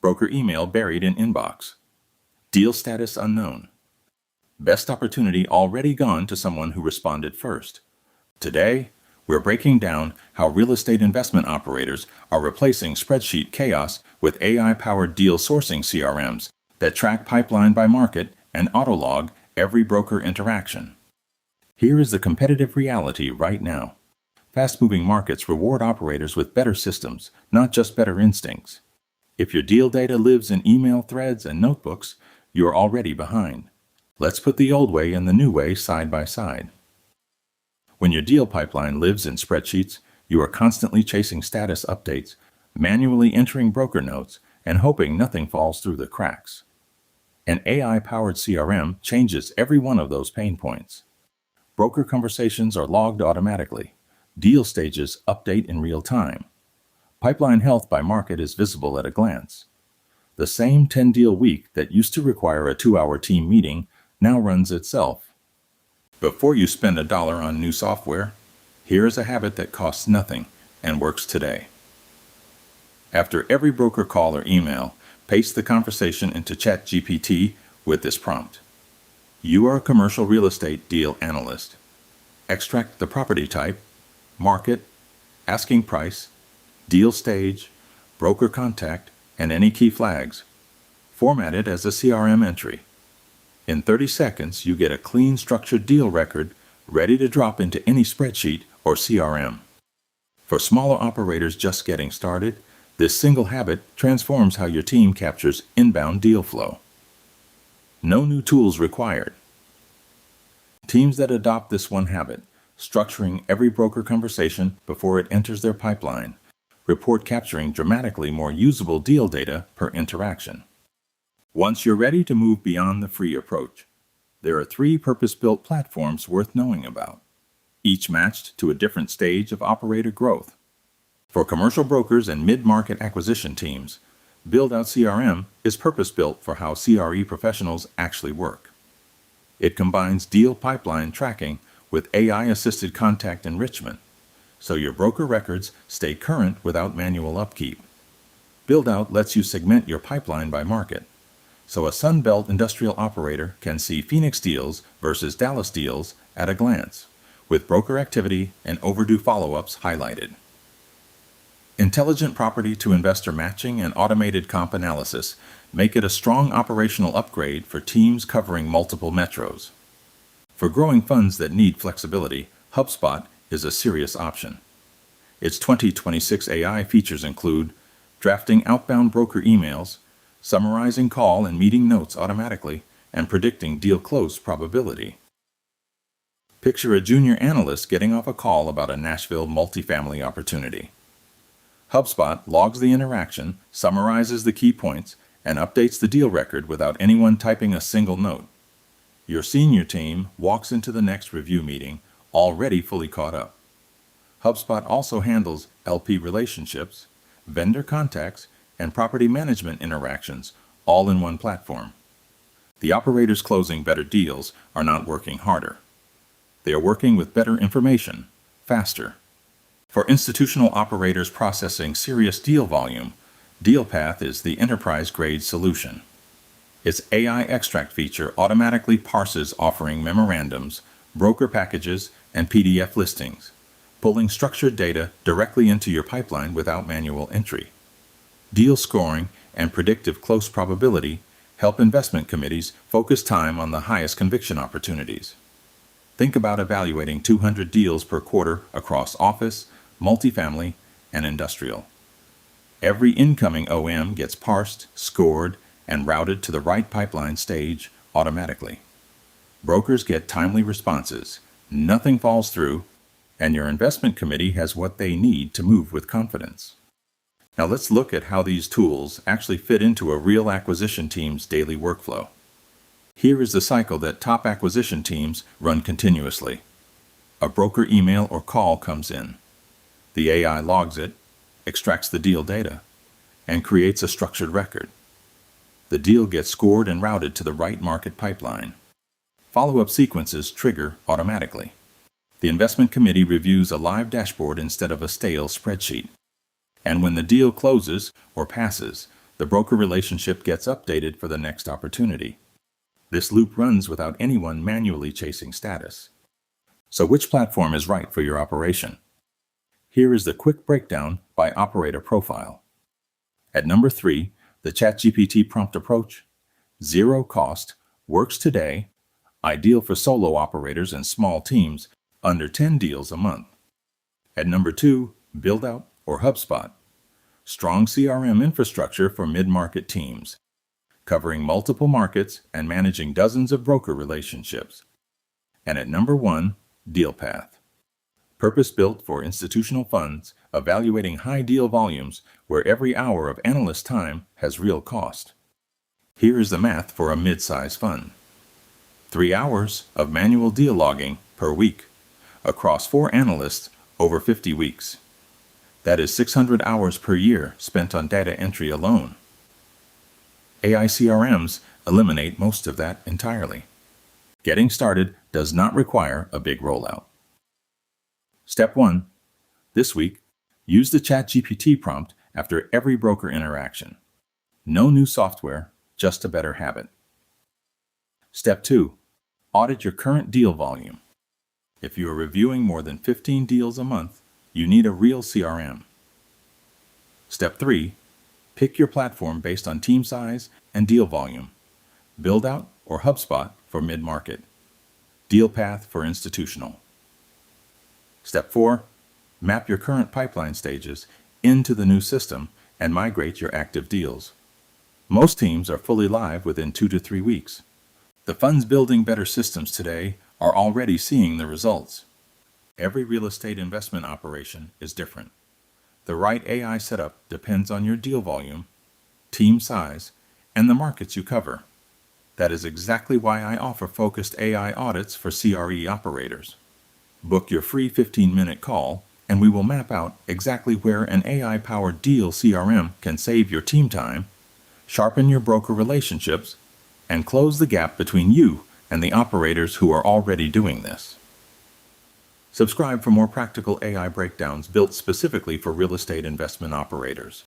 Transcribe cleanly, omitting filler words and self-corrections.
Broker email buried in inbox. Deal status unknown. Best opportunity already gone to someone who responded first. Today, we're breaking down how real estate investment operators are replacing spreadsheet chaos with AI-powered deal sourcing CRMs that track pipeline by market and autolog every broker interaction. Here is the competitive reality right now. Fast-moving markets reward operators with better systems, not just better instincts. If your deal data lives in email threads and notebooks, you're already behind. Let's put the old way and the new way side by side. When your deal pipeline lives in spreadsheets, you are constantly chasing status updates, manually entering broker notes, and hoping nothing falls through the cracks. An AI-powered CRM changes every one of those pain points. Broker conversations are logged automatically. Deal stages update in real time. Pipeline health by market is visible at a glance. The same 10-deal week that used to require a 2-hour team meeting now runs itself. Before you spend $1 on new software, here is a habit that costs nothing and works today. After every broker call or email, paste the conversation into ChatGPT with this prompt. You are a commercial real estate deal analyst. Extract the property type, market, asking price, deal stage, broker contact, and any key flags. Format it as a CRM entry. In 30 seconds, you get a clean, structured deal record ready to drop into any spreadsheet or CRM. For smaller operators just getting started, this single habit transforms how your team captures inbound deal flow. No new tools required. Teams that adopt this one habit, structuring every broker conversation before it enters their pipeline, report capturing dramatically more usable deal data per interaction. Once you're ready to move beyond the free approach, there are 3 purpose-built platforms worth knowing about, each matched to a different stage of operator growth. For commercial brokers and mid-market acquisition teams, Build-Out CRM is purpose-built for how CRE professionals actually work. It combines deal pipeline tracking with AI-assisted contact enrichment, so your broker records stay current without manual upkeep. Build-Out lets you segment your pipeline by market, so a Sunbelt industrial operator can see Phoenix deals versus Dallas deals at a glance, with broker activity and overdue follow-ups highlighted. Intelligent property to investor matching and automated comp analysis make it a strong operational upgrade for teams covering multiple metros. For growing funds that need flexibility, HubSpot is a serious option. Its 2026 AI features include drafting outbound broker emails, summarizing call and meeting notes automatically, and predicting deal close probability. Picture a junior analyst getting off a call about a Nashville multifamily opportunity. HubSpot logs the interaction, summarizes the key points, and updates the deal record without anyone typing a single note. Your senior team walks into the next review meeting already fully caught up. HubSpot also handles LP relationships, vendor contacts, and property management interactions all in one platform. The operators closing better deals are not working harder. They are working with better information, faster. For institutional operators processing serious deal volume, DealPath is the enterprise-grade solution. Its AI extract feature automatically parses offering memorandums, broker packages, and PDF listings, pulling structured data directly into your pipeline without manual entry. Deal scoring and predictive close probability help investment committees focus time on the highest conviction opportunities. Think about evaluating 200 deals per quarter across office, multifamily, and industrial. Every incoming OM gets parsed, scored, and routed to the right pipeline stage automatically. Brokers get timely responses, nothing falls through, and your investment committee has what they need to move with confidence. Now let's look at how these tools actually fit into a real acquisition team's daily workflow. Here is the cycle that top acquisition teams run continuously. A broker email or call comes in. The AI logs it, extracts the deal data, and creates a structured record. The deal gets scored and routed to the right market pipeline. Follow-up sequences trigger automatically. The investment committee reviews a live dashboard instead of a stale spreadsheet. And when the deal closes or passes, the broker relationship gets updated for the next opportunity. This loop runs without anyone manually chasing status. So which platform is right for your operation? Here is the quick breakdown by operator profile. At number 3, the ChatGPT prompt approach. Zero cost, works today, ideal for solo operators and small teams, under 10 deals a month. At number 2, Buildout or HubSpot. Strong CRM infrastructure for mid-market teams, covering multiple markets and managing dozens of broker relationships. And at number 1, DealPath. Purpose-built for institutional funds, evaluating high deal volumes where every hour of analyst time has real cost. Here is the math for a mid-size fund. 3 hours of manual deal logging per week, across 4 analysts over 50 weeks. That is 600 hours per year spent on data entry alone. AI CRMs eliminate most of that entirely. Getting started does not require a big rollout. Step 1. This week, use the ChatGPT prompt after every broker interaction. No new software, just a better habit. Step 2. Audit your current deal volume. If you are reviewing more than 15 deals a month, you need a real CRM. Step 3. Pick your platform based on team size and deal volume. Buildout or HubSpot for mid-market. DealPath for institutional. Step 4. Map your current pipeline stages into the new system and migrate your active deals. Most teams are fully live within 2 to 3 weeks. The funds building better systems today are already seeing the results. Every real estate investment operation is different. The right AI setup depends on your deal volume, team size, and the markets you cover. That is exactly why I offer focused AI audits for CRE operators. Book your free 15-minute call, and we will map out exactly where an AI-powered deal CRM can save your team time, sharpen your broker relationships, and close the gap between you and the operators who are already doing this. Subscribe for more practical AI breakdowns built specifically for real estate investment operators.